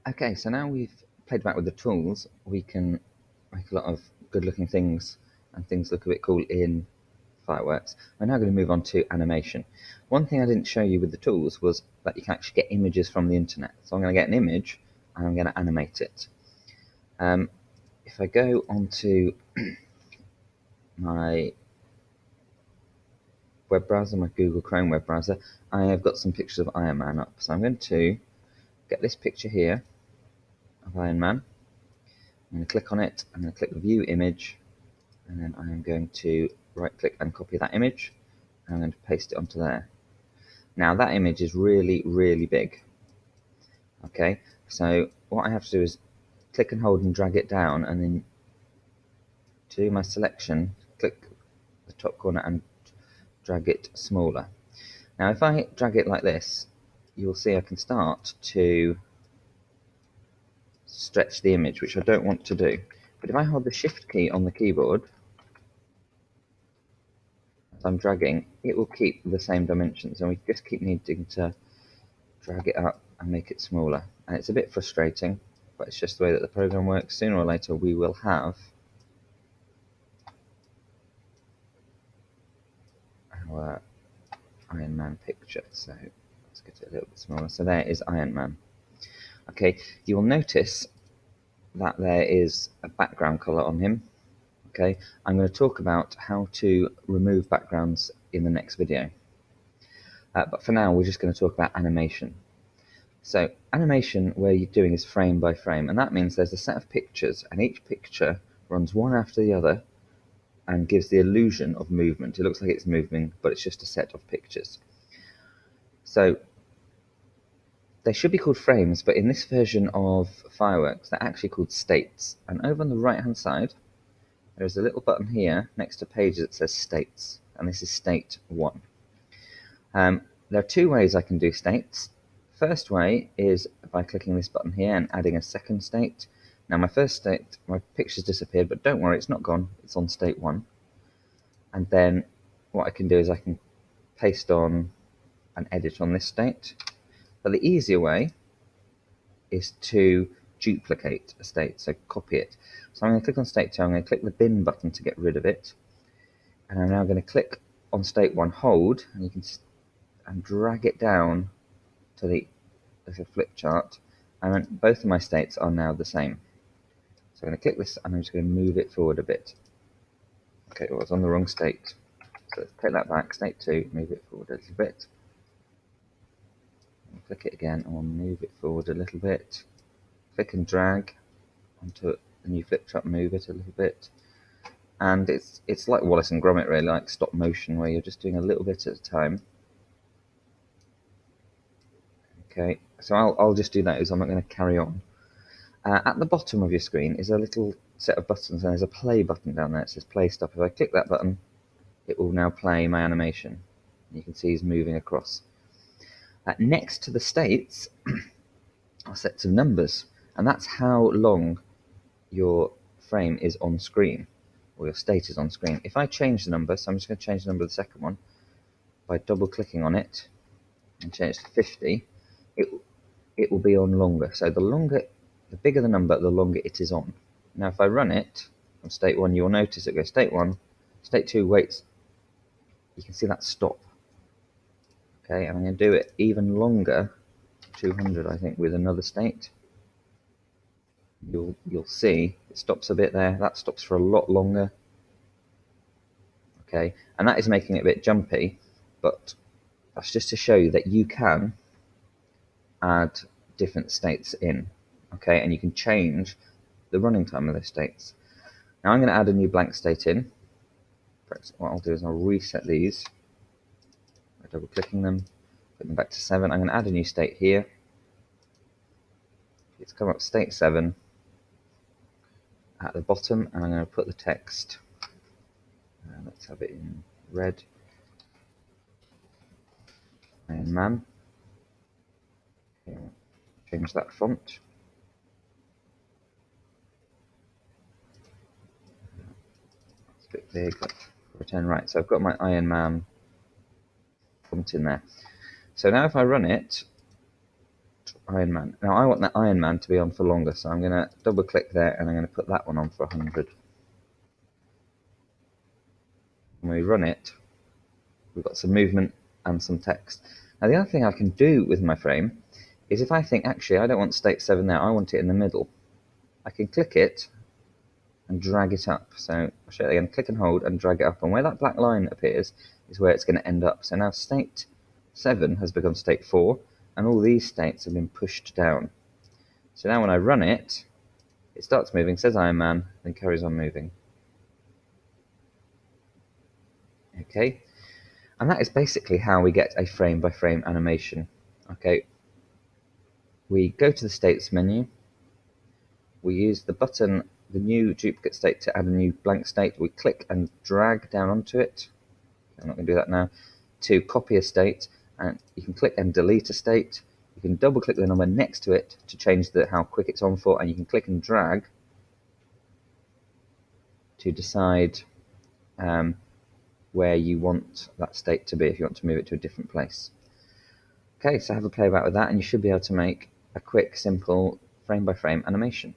Okay, so now we've played about with the tools, we can make a lot of good looking things and things look a bit cool in Fireworks. We're now going to move on to animation. One thing I didn't show you with the tools was that you can actually get images from the internet. So I'm going to get an image and I'm going to animate it. If I go onto my web browser, my Google Chrome web browser, I have got some pictures of Iron Man up. So I'm going to get this picture here of Iron Man. I'm going to click on it, I'm going to click View Image, and then I am going to right click and copy that image, and I'm going to paste it onto there. Now that image is really, really big. Okay, so what I have to do is click and hold and drag it down, and then to do my selection, click the top corner and drag it smaller. Now if I drag it like this, you'll see I can start to stretch the image, which I don't want to do. But if I hold the Shift key on the keyboard, as I'm dragging, it will keep the same dimensions, and we just keep needing to drag it up and make it smaller. And it's a bit frustrating, but it's just the way that the program works. Sooner or later we will have our Iron Man picture. So let's get it a little bit smaller. So there is Iron Man. Okay, you will notice that there is a background color on him. Okay, I'm going to talk about how to remove backgrounds in the next video. But for now, we're just going to talk about animation. So animation, where you're doing is frame by frame, and that means there's a set of pictures, and each picture runs one after the other and gives the illusion of movement. It looks like it's moving, but it's just a set of pictures. So they should be called frames, but in this version of Fireworks, they're actually called states. And over on the right-hand side, there's a little button here next to pages that says states, and this is state 1. There are two ways I can do states. First way is by clicking this button here and adding a second state. Now my first state, my picture's disappeared, but don't worry, it's not gone, it's on state 1. And then what I can do is I can paste on and edit on this state. But the easier way is to duplicate a state, so copy it. So I'm going to click on state 2, I'm going to click the bin button to get rid of it. And I'm now going to click on state 1, hold, and you can and drag it down to the little flip chart, and both of my states are now the same. So I'm going to click this and I'm just going to move it forward a bit. Okay, well, I was on the wrong state. So let's take that back, state 2, move it forward a little bit. And click it again and we'll move it forward a little bit. Click and drag onto the new flip chart, move it a little bit. And it's like Wallace and Gromit, really, like stop motion, where you're just doing a little bit at a time. Okay, so I'll just do that, as I'm not going to carry on. At the bottom of your screen is a little set of buttons, and there's a play button down there. It says play stop. If I click that button, it will now play my animation. You can see he's moving across. Next to the states are sets of numbers, and that's how long your frame is on screen, or your state is on screen. If I change the number, so I'm just going to change the number of the second one by double clicking on it and change it to 50, it will be on longer. So the bigger the number, the longer it is on. Now if I run it from state 1, you'll notice it goes state 1, state 2 waits. You can see that stop. Okay, and I'm going to do it even longer, 200 I think, with another state. You'll see it stops a bit there. That stops for a lot longer. Okay, and that is making it a bit jumpy, but that's just to show you that you can add different states in. Okay, and you can change the running time of those states. Now I'm going to add a new blank state in. What I'll do is I'll reset these by double clicking them, put them back to 7. I'm going to add a new state here. It's come up state 7 at the bottom, and I'm going to put the text, let's have it in red, Iron Man. Okay, change that font. It's a bit big, let's return right. So I've got my Iron Man font in there. So now if I run it, Iron Man. Now I want that Iron Man to be on for longer, so I'm going to double click there and I'm going to put that one on for 100. When we run it, we've got some movement and some text. Now the other thing I can do with my frame is if I think, actually, I don't want state 7 there, I want it in the middle, I can click it and drag it up. So I'll show you again, click and hold and drag it up, and where that black line appears is where it's going to end up. So now state 7 has become state 4, and all these states have been pushed down. So now when I run it, it starts moving, says Iron Man, then carries on moving. Okay, and that is basically how we get a frame-by-frame animation. Okay, we go to the states menu, we use the button, the new duplicate state, to add a new blank state. We click and drag down onto it. I'm not going to do that now. To copy a state, and you can click and delete a state. You can double click the number next to it to change how quick it's on for, and you can click and drag to decide where you want that state to be, if you want to move it to a different place. Okay, so have a play about with that, and you should be able to make a quick, simple frame-by-frame animation.